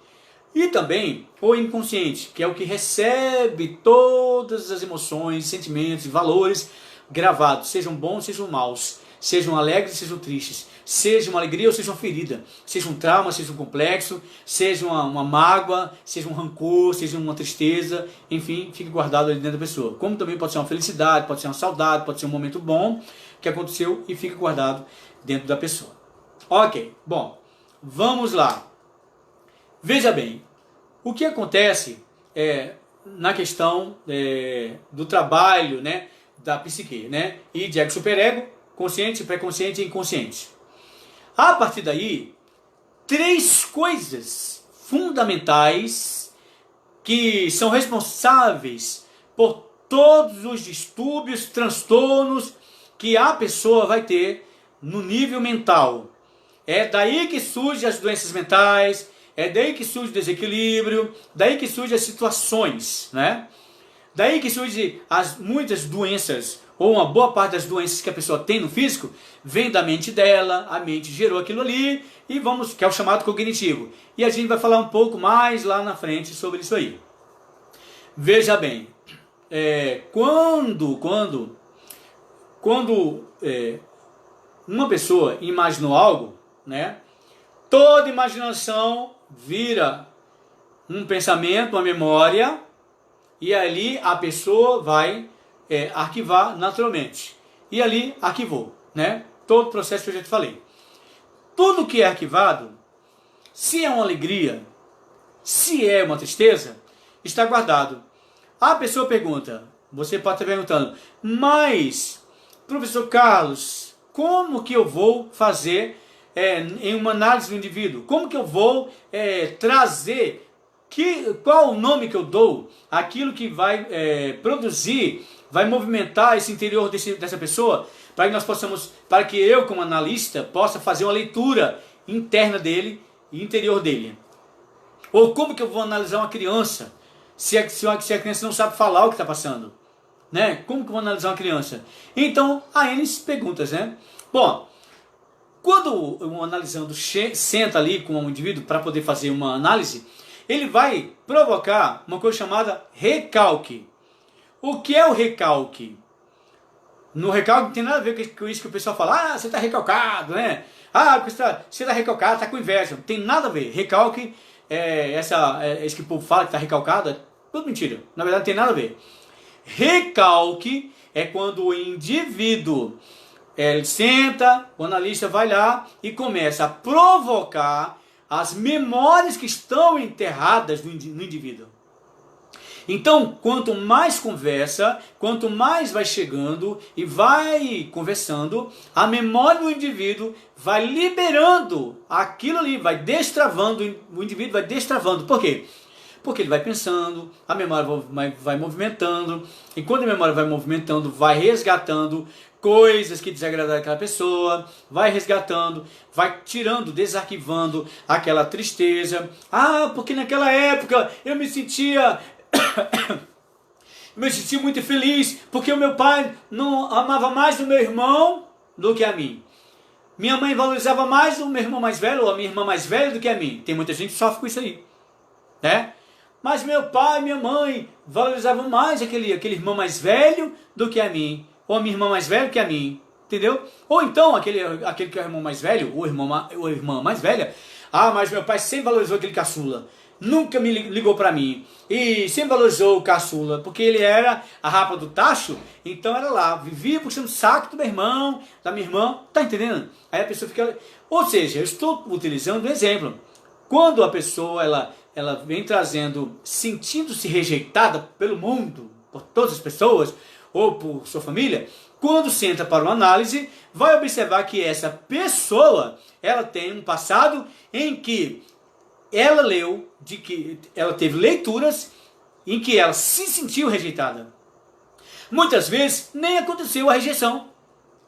E também o inconsciente, que é o que recebe todas as emoções, sentimentos e valores gravados, sejam bons, sejam maus, sejam alegres, sejam tristes, seja uma alegria ou seja uma ferida, seja um trauma, seja um complexo, seja uma mágoa, seja um rancor, seja uma tristeza, enfim, fique guardado ali dentro da pessoa. Como também pode ser uma felicidade, pode ser uma saudade, pode ser um momento bom que aconteceu e fica guardado dentro da pessoa. Ok, bom, vamos lá. Veja bem, o que acontece na questão do trabalho, né, da psique, né, e de ego, superego, consciente, pré-consciente e inconsciente. A partir daí, 3 coisas fundamentais que são responsáveis por todos os distúrbios, transtornos que a pessoa vai ter no nível mental. É daí que surgem as doenças mentais, é daí que surge o desequilíbrio, daí que surgem as situações, né? Daí que surgem muitas doenças, ou uma boa parte das doenças que a pessoa tem no físico, vem da mente dela, a mente gerou aquilo ali, e que é o chamado cognitivo. E a gente vai falar um pouco mais lá na frente sobre isso aí. Veja bem, quando uma pessoa imaginou algo, né, toda imaginação vira um pensamento, uma memória, e ali a pessoa vai arquivar naturalmente. E ali arquivou, né? Todo o processo que eu já te falei. Tudo que é arquivado, se é uma alegria, se é uma tristeza, está guardado. A pessoa pergunta, você pode estar perguntando, mas, professor Carlos, como que eu vou fazer em uma análise do indivíduo? Como que eu vou trazer, qual o nome que eu dou, aquilo que vai produzir, vai movimentar esse interior dessa pessoa, para que nós possamos, para que eu como analista possa fazer uma leitura interna dele e interior dele. Ou como que eu vou analisar uma criança, se a criança não sabe falar o que está passando, né? Como que eu vou analisar uma criança? Então, há N perguntas, né? Bom, quando um analisando senta ali com um indivíduo para poder fazer uma análise, ele vai provocar uma coisa chamada recalque. O que é o recalque? No recalque não tem nada a ver com isso que o pessoal fala, você está recalcado, né? Você está recalcado, está com inveja. Não tem nada a ver. Recalque, isso que o povo fala que está recalcado, é tudo mentira. Na verdade não tem nada a ver. Recalque é quando o indivíduo ele senta, o analista vai lá e começa a provocar as memórias que estão enterradas no indivíduo. Então, quanto mais conversa, quanto mais vai chegando e vai conversando, a memória do indivíduo vai liberando aquilo ali, vai destravando, o indivíduo vai destravando. Por quê? Porque ele vai pensando, a memória vai movimentando, e quando a memória vai movimentando, vai resgatando coisas que desagradaram aquela pessoa, vai resgatando, vai tirando, desarquivando aquela tristeza. Porque naquela época eu me sentia muito feliz, porque o meu pai não amava mais o meu irmão do que a mim. Minha mãe valorizava mais o meu irmão mais velho, ou a minha irmã mais velha do que a mim. Tem muita gente que sofre com isso aí, né? Mas meu pai e minha mãe valorizavam mais aquele irmão mais velho do que a mim, ou a minha irmã mais velha do que a mim, entendeu? Ou então aquele que é o irmão mais velho, ou a irmã mais velha, mas meu pai sempre valorizou aquele caçula, nunca me ligou para mim, e sempre valorizou o caçula, porque ele era a rapa do tacho, então era lá, vivia puxando o saco do meu irmão, da minha irmã, tá entendendo? Aí a pessoa fica, ou seja, eu estou utilizando um exemplo, quando a pessoa, ela vem trazendo, sentindo-se rejeitada pelo mundo, por todas as pessoas, ou por sua família, quando senta para uma análise, vai observar que essa pessoa, ela tem um passado em que ela ela teve leituras em que ela se sentiu rejeitada. Muitas vezes nem aconteceu a rejeição.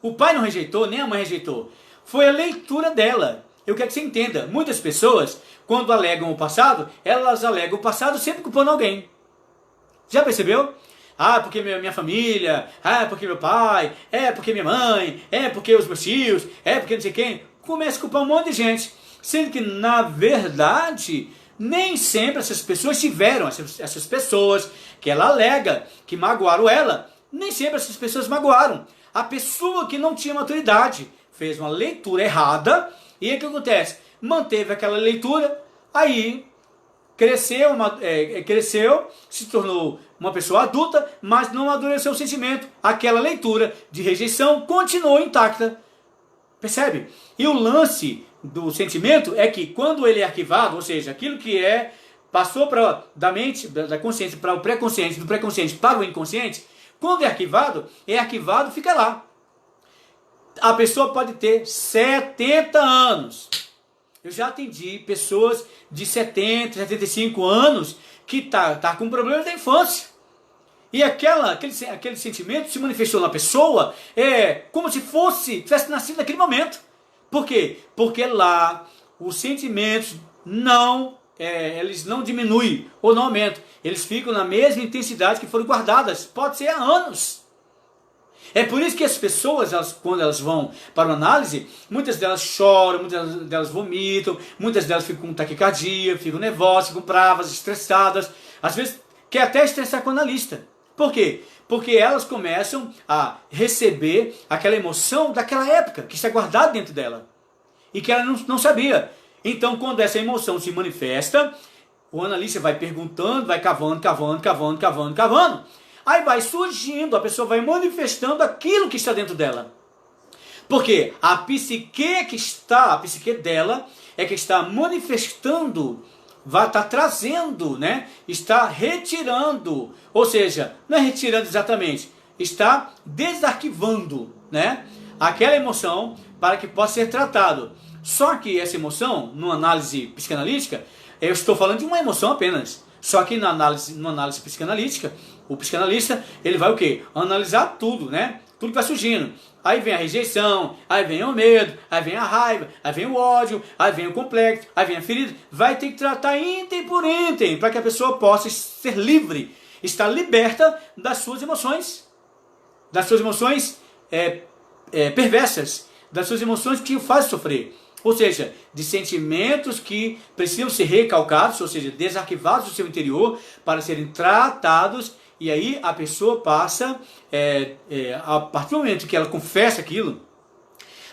O pai não rejeitou, nem a mãe rejeitou. foi a leitura dela. Eu quero que você entenda, muitas pessoas, quando alegam o passado, elas alegam o passado sempre culpando alguém. Já percebeu? Ah, porque minha família, ah, porque meu pai, é porque minha mãe, é porque os meus tios, é porque não sei quem. Começa a culpar um monte de gente. Sendo que, na verdade, nem sempre essas pessoas tiveram, essas pessoas que ela alega que magoaram ela, nem sempre essas pessoas magoaram. A pessoa que não tinha maturidade fez uma leitura errada, e aí o que acontece? Manteve aquela leitura, aí cresceu, se tornou uma pessoa adulta, mas não amadureceu o sentimento. Aquela leitura de rejeição continuou intacta. Percebe? E o lance do sentimento é que quando ele é arquivado, ou seja, aquilo que passou da mente, da consciência para o pré-consciente, do pré-consciente para o inconsciente, quando é arquivado, fica lá. A pessoa pode ter 70 anos. Eu já atendi pessoas de 70, 75 anos que tá com problemas da infância. E aquele sentimento se manifestou na pessoa como se tivesse nascido naquele momento. Por quê? Porque lá os sentimentos eles não diminuem ou não aumentam. Eles ficam na mesma intensidade que foram guardadas. Pode ser há anos. É por isso que as pessoas, quando elas vão para uma análise, muitas delas choram, muitas delas vomitam, muitas delas ficam com taquicardia, ficam nervosas, ficam bravas, estressadas. Às vezes quer até estressar com o analista. Por quê? Porque elas começam a receber aquela emoção daquela época, que está guardada dentro dela. E que ela não sabia. Então, quando essa emoção se manifesta, o analista vai perguntando, vai cavando. Aí vai surgindo, a pessoa vai manifestando aquilo que está dentro dela. Porque a psique dela é que está manifestando, vai estar trazendo, né? Está retirando, ou seja, não é retirando exatamente, está desarquivando, né? Aquela emoção para que possa ser tratado. Só que essa emoção, numa análise psicanalítica, eu estou falando de uma emoção apenas. Só que numa análise psicanalítica, o psicanalista, ele vai o quê? Analisar tudo, né? Tudo que vai surgindo. Aí vem a rejeição, aí vem o medo, aí vem a raiva, aí vem o ódio, aí vem o complexo, aí vem a ferida. Vai ter que tratar item por item, para que a pessoa possa ser livre, estar liberta das suas emoções. Das suas emoções perversas, das suas emoções que o fazem sofrer. Ou seja, de sentimentos que precisam ser recalcados, ou seja, desarquivados do seu interior para serem tratados. E aí a pessoa passa, a partir do momento que ela confessa aquilo,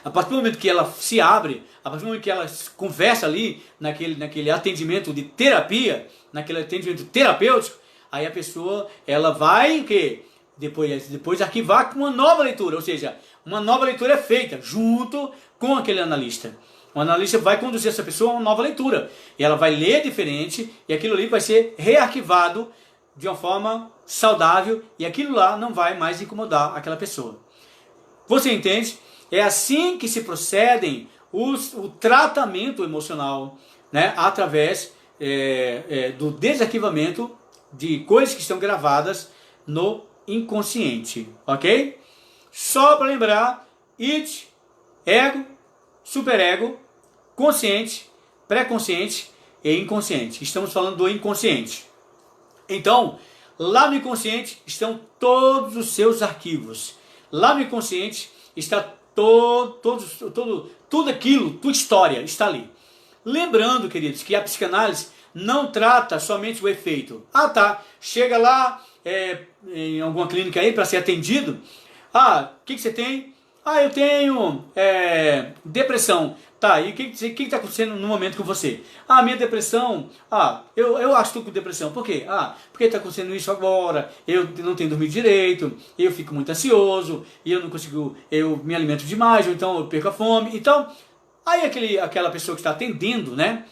a partir do momento que ela se abre, a partir do momento que ela conversa ali, naquele atendimento de terapia, naquele atendimento terapêutico, aí a pessoa ela vai o quê? Depois arquivar com uma nova leitura, ou seja, uma nova leitura é feita junto com aquele analista. O analista vai conduzir essa pessoa a uma nova leitura. E ela vai ler diferente, e aquilo ali vai ser rearquivado de uma forma saudável, e aquilo lá não vai mais incomodar aquela pessoa. Você entende? É assim que se procedem o tratamento emocional, né? Através do desarquivamento de coisas que estão gravadas no inconsciente. Ok? Só para lembrar, id, ego, superego, consciente, pré-consciente e inconsciente. Estamos falando do inconsciente. Então, lá no inconsciente estão todos os seus arquivos. Lá no inconsciente está tudo aquilo, tua história está ali. Lembrando, queridos, que a psicanálise não trata somente o efeito. Ah, tá, chega lá em alguma clínica aí para ser atendido. Ah, o que você tem? Ah, eu tenho depressão. Tá, e o que está acontecendo no momento com você? Ah, minha depressão, eu acho que estou com depressão. Por quê? Porque está acontecendo isso agora, eu não tenho dormido direito, eu fico muito ansioso, e eu não consigo, eu me alimento demais, ou então eu perco a fome. Então, aí aquela pessoa que está atendendo, né?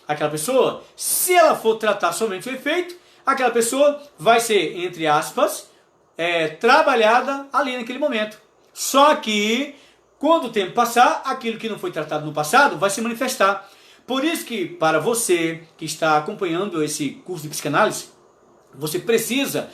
Aquela pessoa, se ela for tratar somente o efeito, aquela pessoa vai ser, entre aspas, trabalhada ali naquele momento. Só que, quando o tempo passar, aquilo que não foi tratado no passado vai se manifestar. Por isso que, para você que está acompanhando esse curso de psicanálise, você precisa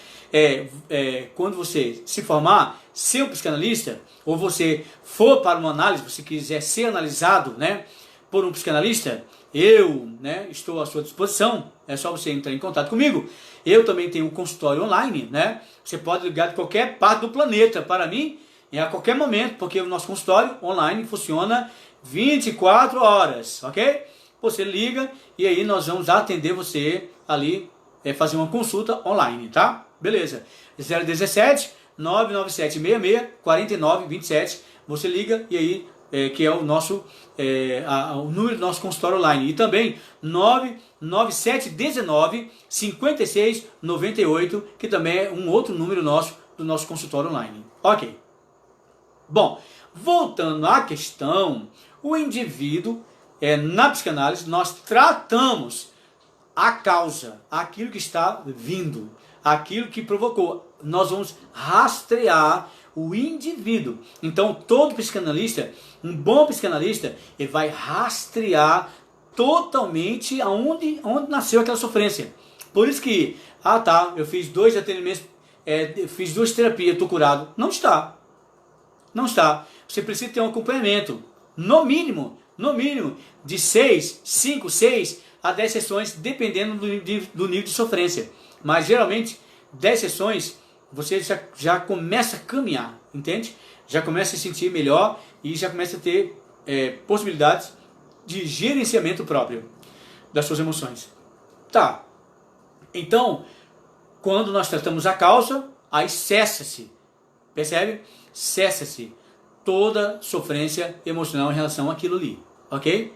quando você se formar, ser um psicanalista, ou você for para uma análise, você quiser ser analisado, né, por um psicanalista, eu, né, estou à sua disposição, é só você entrar em contato comigo. Eu também tenho um consultório online, né, você pode ligar de qualquer parte do planeta para mim, e a qualquer momento, porque o nosso consultório online funciona 24 horas, ok? Você liga e aí nós vamos atender você ali, fazer uma consulta online, tá? Beleza. 017 997 66 49 27. Você liga e aí, que é o nosso, o número do nosso consultório online. E também 99719 56 98, que também é um outro número nosso do nosso consultório online. Ok. Bom, voltando à questão, o indivíduo, na psicanálise, nós tratamos a causa, aquilo que está vindo, aquilo que provocou. Nós vamos rastrear o indivíduo. Então, todo psicanalista, um bom psicanalista, ele vai rastrear totalmente onde nasceu aquela sofrência. Por isso que, eu fiz 2 atendimentos, fiz 2 terapias, estou curado. Não está. Não está. Você precisa ter um acompanhamento, no mínimo, de 5, 6 a 10 sessões, dependendo do nível de sofrência. Mas geralmente, 10 sessões, você já começa a caminhar, entende? Já começa a se sentir melhor e já começa a ter possibilidades de gerenciamento próprio das suas emoções. Tá. Então, quando nós tratamos a causa, aí cessa-se, percebe? Cessa-se toda sofrência emocional em relação àquilo ali, ok?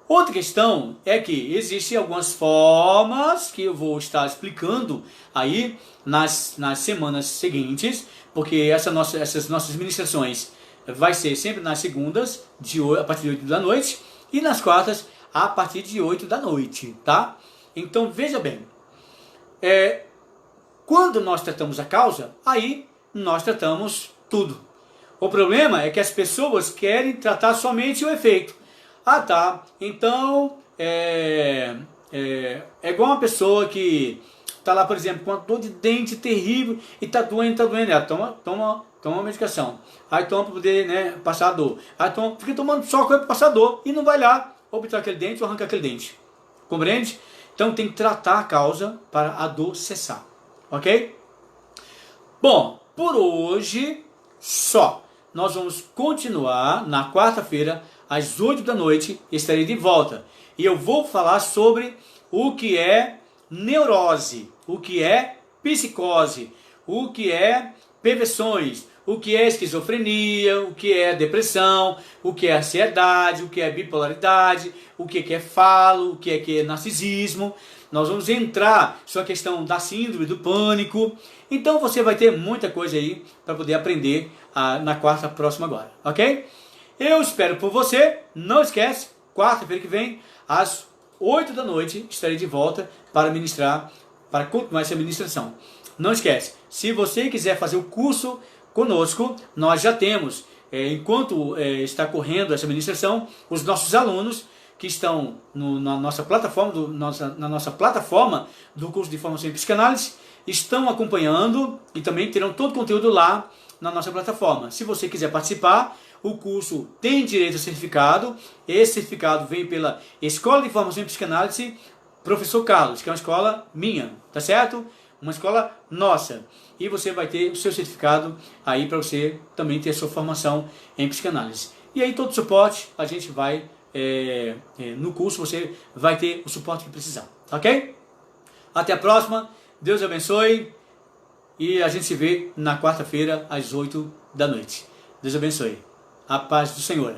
Outra questão é que existem algumas formas que eu vou estar explicando aí nas semanas seguintes, porque essas nossas ministrações vai ser sempre nas segundas, a partir de 8 da noite, e nas quartas, a partir de 8 da noite, tá? Então, veja bem, quando nós tratamos a causa, aí nós tratamos tudo. O problema é que as pessoas querem tratar somente o efeito. Então é igual uma pessoa que está lá, por exemplo, com uma dor de dente terrível e está doendo, toma uma medicação. Aí toma para poder, né, passar a dor. Aí fica tomando só coisa para passar a dor e não vai lá obter aquele dente ou arrancar aquele dente. Compreende? Então tem que tratar a causa para a dor cessar. Ok? Bom, por hoje só. Nós vamos continuar na quarta-feira, às 8 da noite, estarei de volta. E eu vou falar sobre o que é neurose, o que é psicose, o que é perversões, o que é esquizofrenia, o que é depressão, o que é ansiedade, o que é bipolaridade, o que é falo, o que é narcisismo. Nós vamos entrar sobre a questão da síndrome do pânico. Então você vai ter muita coisa aí para poder aprender na quarta próxima agora, ok? Eu espero por você. Não esquece, quarta-feira que vem, às 8 da noite, estarei de volta para ministrar, para continuar essa ministração. Não esquece, se você quiser fazer o curso conosco, nós já temos, enquanto está correndo essa ministração, os nossos alunos que estão na nossa plataforma do curso de formação em psicanálise, estão acompanhando e também terão todo o conteúdo lá na nossa plataforma. Se você quiser participar, o curso tem direito a certificado. Esse certificado vem pela Escola de Formação em Psicanálise Professor Carlos, que é uma escola minha, tá certo? Uma escola nossa. E você vai ter o seu certificado aí para você também ter a sua formação em psicanálise. E aí todo o suporte a gente vai, no curso você vai ter o suporte que precisar, ok? Até a próxima, Deus abençoe e a gente se vê na quarta-feira às 8 da noite. Deus abençoe. A paz do Senhor.